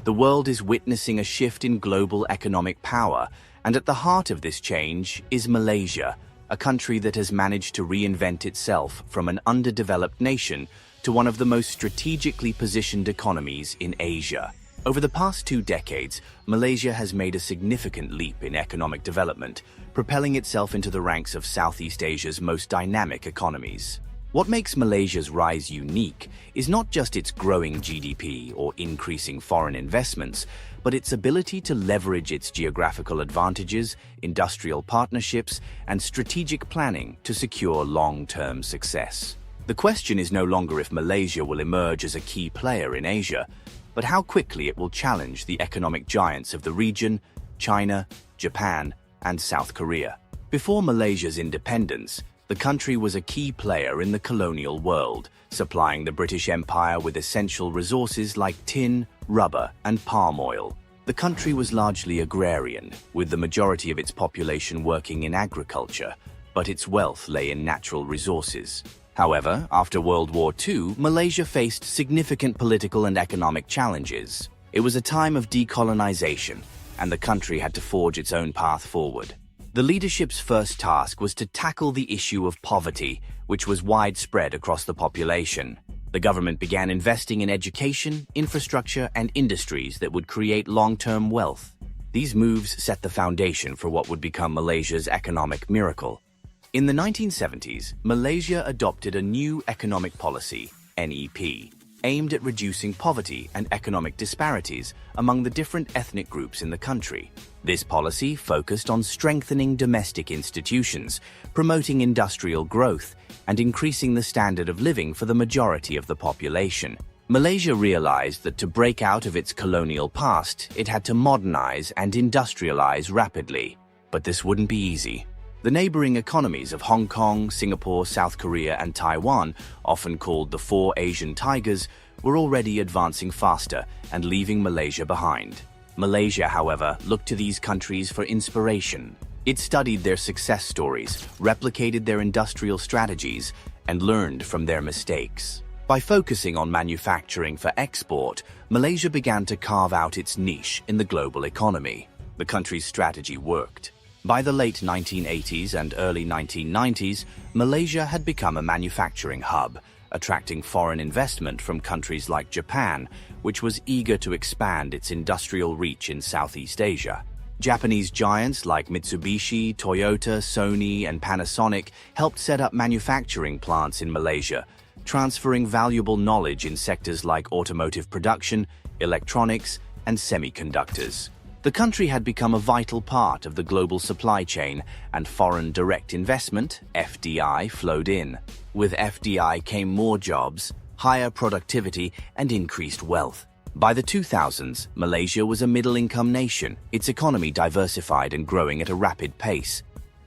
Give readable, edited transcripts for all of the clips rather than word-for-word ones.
The world is witnessing a shift in global economic power, and at the heart of this change is Malaysia, a country that has managed to reinvent itself from an underdeveloped nation to one of the most strategically positioned economies in Asia. Over the past 2 decades, Malaysia has made a significant leap in economic development, propelling itself into the ranks of Southeast Asia's most dynamic economies. What makes Malaysia's rise unique is not just its growing GDP or increasing foreign investments, but its ability to leverage its geographical advantages, industrial partnerships, and strategic planning to secure long-term success. The question is no longer if Malaysia will emerge as a key player in Asia, but how quickly it will challenge the economic giants of the region, China, Japan, and South Korea. Before Malaysia's independence, the country was a key player in the colonial world, supplying the British Empire with essential resources like tin, rubber, and palm oil. The country was largely agrarian, with the majority of its population working in agriculture, but its wealth lay in natural resources. However, after World War II, Malaysia faced significant political and economic challenges. It was a time of decolonization, and the country had to forge its own path forward. The leadership's first task was to tackle the issue of poverty, which was widespread across the population. The government began investing in education, infrastructure, and industries that would create long-term wealth. These moves set the foundation for what would become Malaysia's economic miracle. In the 1970s, Malaysia adopted a new economic policy, NEP, aimed at reducing poverty and economic disparities among the different ethnic groups in the country. This policy focused on strengthening domestic institutions, promoting industrial growth, and increasing the standard of living for the majority of the population. Malaysia realized that to break out of its colonial past, it had to modernize and industrialize rapidly. But this wouldn't be easy. The neighboring economies of Hong Kong, Singapore, South Korea, and Taiwan, often called the Four Asian Tigers, were already advancing faster and leaving Malaysia behind. Malaysia, however, looked to these countries for inspiration. It studied their success stories, replicated their industrial strategies, and learned from their mistakes. By focusing on manufacturing for export, Malaysia began to carve out its niche in the global economy. The country's strategy worked. By the late 1980s and early 1990s, Malaysia had become a manufacturing hub, attracting foreign investment from countries like Japan, which was eager to expand its industrial reach in Southeast Asia. Japanese giants like Mitsubishi, Toyota, Sony, and Panasonic helped set up manufacturing plants in Malaysia, transferring valuable knowledge in sectors like automotive production, electronics, and semiconductors. The country had become a vital part of the global supply chain, and foreign direct investment, FDI, flowed in. With FDI came more jobs, higher productivity, and increased wealth. By the 2000s, Malaysia was a middle-income nation, its economy diversified and growing at a rapid pace.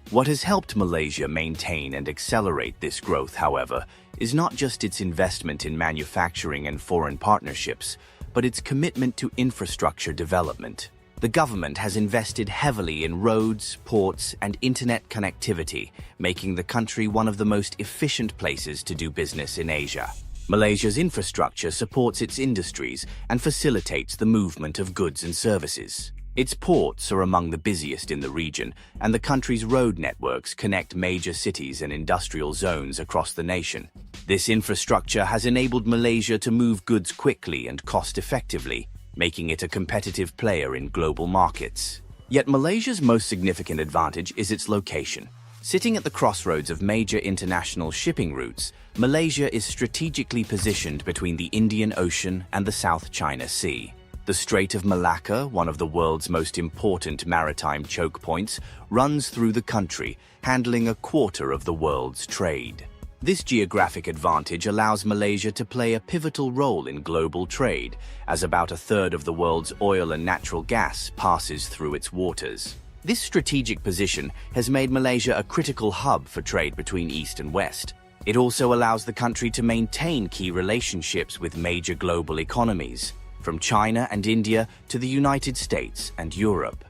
What has helped Malaysia maintain and accelerate this growth, however, is not just its investment in manufacturing and foreign partnerships, but its commitment to infrastructure development. The government has invested heavily in roads, ports, and internet connectivity, making the country one of the most efficient places to do business in Asia. Malaysia's infrastructure supports its industries and facilitates the movement of goods and services. Its ports are among the busiest in the region, and the country's road networks connect major cities and industrial zones across the nation. This infrastructure has enabled Malaysia to move goods quickly and cost-effectively, making it a competitive player in global markets. Yet Malaysia's most significant advantage is its location. Sitting at the crossroads of major international shipping routes, Malaysia is strategically positioned between the Indian Ocean and the South China Sea. The Strait of Malacca, one of the world's most important maritime choke points, runs through the country, handling a quarter of the world's trade. This geographic advantage allows Malaysia to play a pivotal role in global trade, as about a third of the world's oil and natural gas passes through its waters. This strategic position has made Malaysia a critical hub for trade between East and West. It also allows the country to maintain key relationships with major global economies, from China and India to the United States and Europe.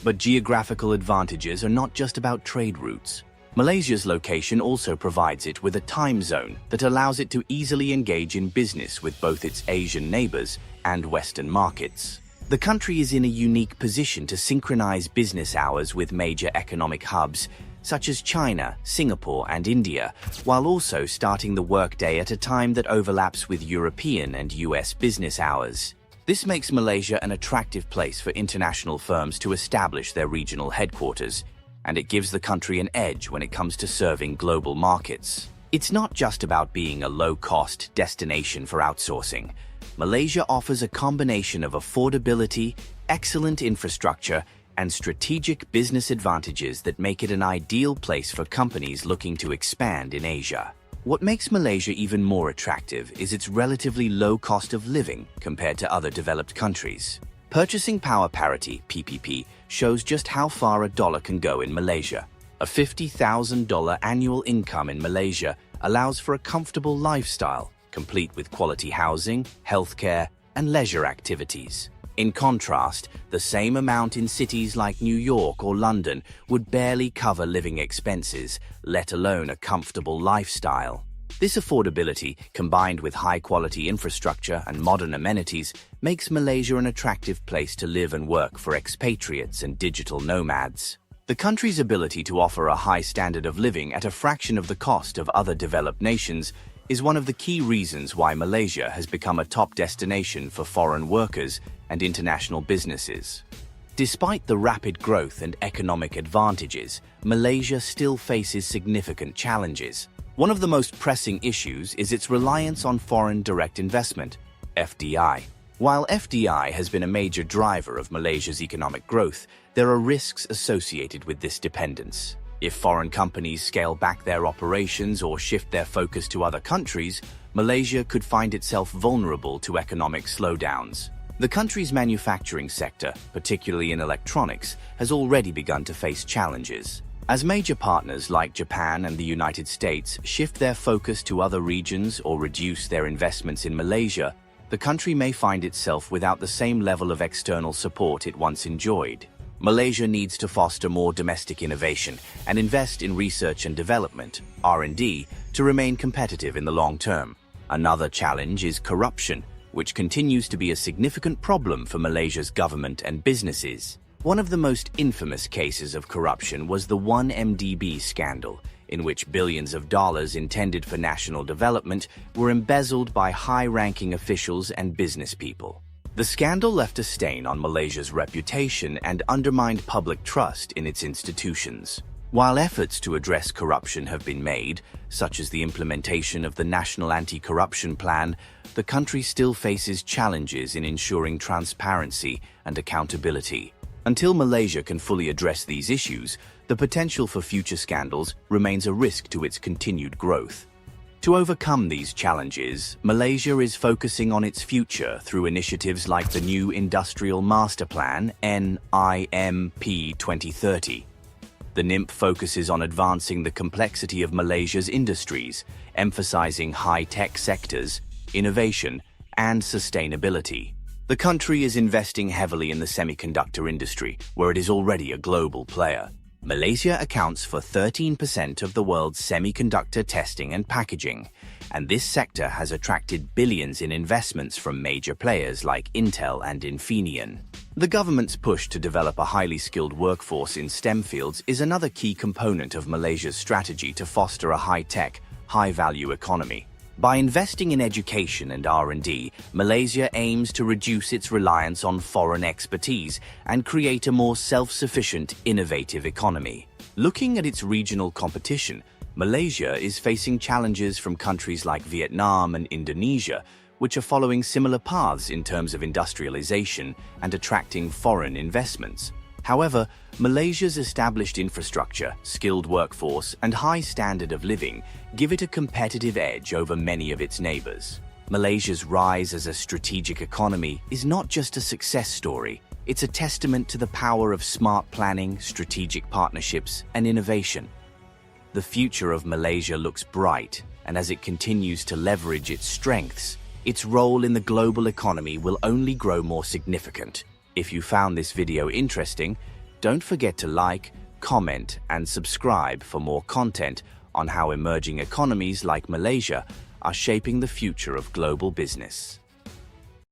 But geographical advantages are not just about trade routes. Malaysia's location also provides it with a time zone that allows it to easily engage in business with both its Asian neighbors and Western markets. The country is in a unique position to synchronize business hours with major economic hubs such as China, Singapore, and India, while also starting the workday at a time that overlaps with European and US business hours. This makes Malaysia an attractive place for international firms to establish their regional headquarters, and it gives the country an edge when it comes to serving global markets. It's not just about being a low-cost destination for outsourcing. Malaysia offers a combination of affordability, excellent infrastructure, and strategic business advantages that make it an ideal place for companies looking to expand in Asia. What makes Malaysia even more attractive is its relatively low cost of living compared to other developed countries. Purchasing Power Parity (PPP) shows just how far a dollar can go in Malaysia. A $50,000 annual income in Malaysia allows for a comfortable lifestyle, complete with quality housing, healthcare, and leisure activities. In contrast, the same amount in cities like New York or London would barely cover living expenses, let alone a comfortable lifestyle. This affordability, combined with high-quality infrastructure and modern amenities, makes Malaysia an attractive place to live and work for expatriates and digital nomads. The country's ability to offer a high standard of living at a fraction of the cost of other developed nations is one of the key reasons why Malaysia has become a top destination for foreign workers and international businesses. Despite the rapid growth and economic advantages, Malaysia still faces significant challenges. One of the most pressing issues is its reliance on foreign direct investment, FDI. While FDI has been a major driver of Malaysia's economic growth, there are risks associated with this dependence. If foreign companies scale back their operations or shift their focus to other countries, Malaysia could find itself vulnerable to economic slowdowns. The country's manufacturing sector, particularly in electronics, has already begun to face challenges. As major partners like Japan and the United States shift their focus to other regions or reduce their investments in Malaysia, the country may find itself without the same level of external support it once enjoyed. Malaysia needs to foster more domestic innovation and invest in research and development, R&D, to remain competitive in the long term. Another challenge is corruption, which continues to be a significant problem for Malaysia's government and businesses. One of the most infamous cases of corruption was the 1MDB scandal, in which billions of dollars intended for national development were embezzled by high-ranking officials and business people. The scandal left a stain on Malaysia's reputation and undermined public trust in its institutions. While efforts to address corruption have been made, such as the implementation of the National Anti-Corruption Plan, the country still faces challenges in ensuring transparency and accountability. Until Malaysia can fully address these issues, the potential for future scandals remains a risk to its continued growth. To overcome these challenges, Malaysia is focusing on its future through initiatives like the new Industrial Master Plan, NIMP 2030. The NIMP focuses on advancing the complexity of Malaysia's industries, emphasizing high-tech sectors, innovation, and sustainability. The country is investing heavily in the semiconductor industry, where it is already a global player. Malaysia accounts for 13% of the world's semiconductor testing and packaging, and this sector has attracted billions in investments from major players like Intel and Infineon. The government's push to develop a highly skilled workforce in STEM fields is another key component of Malaysia's strategy to foster a high-tech, high-value economy. By investing in education and R&D, Malaysia aims to reduce its reliance on foreign expertise and create a more self-sufficient, innovative economy. Looking at its regional competition, Malaysia is facing challenges from countries like Vietnam and Indonesia, which are following similar paths in terms of industrialization and attracting foreign investments. However, Malaysia's established infrastructure, skilled workforce, and high standard of living give it a competitive edge over many of its neighbors. Malaysia's rise as a strategic economy is not just a success story, it's a testament to the power of smart planning, strategic partnerships, and innovation. The future of Malaysia looks bright, and as it continues to leverage its strengths, its role in the global economy will only grow more significant. If you found this video interesting, don't forget to like, comment, and subscribe for more content on how emerging economies like Malaysia are shaping the future of global business.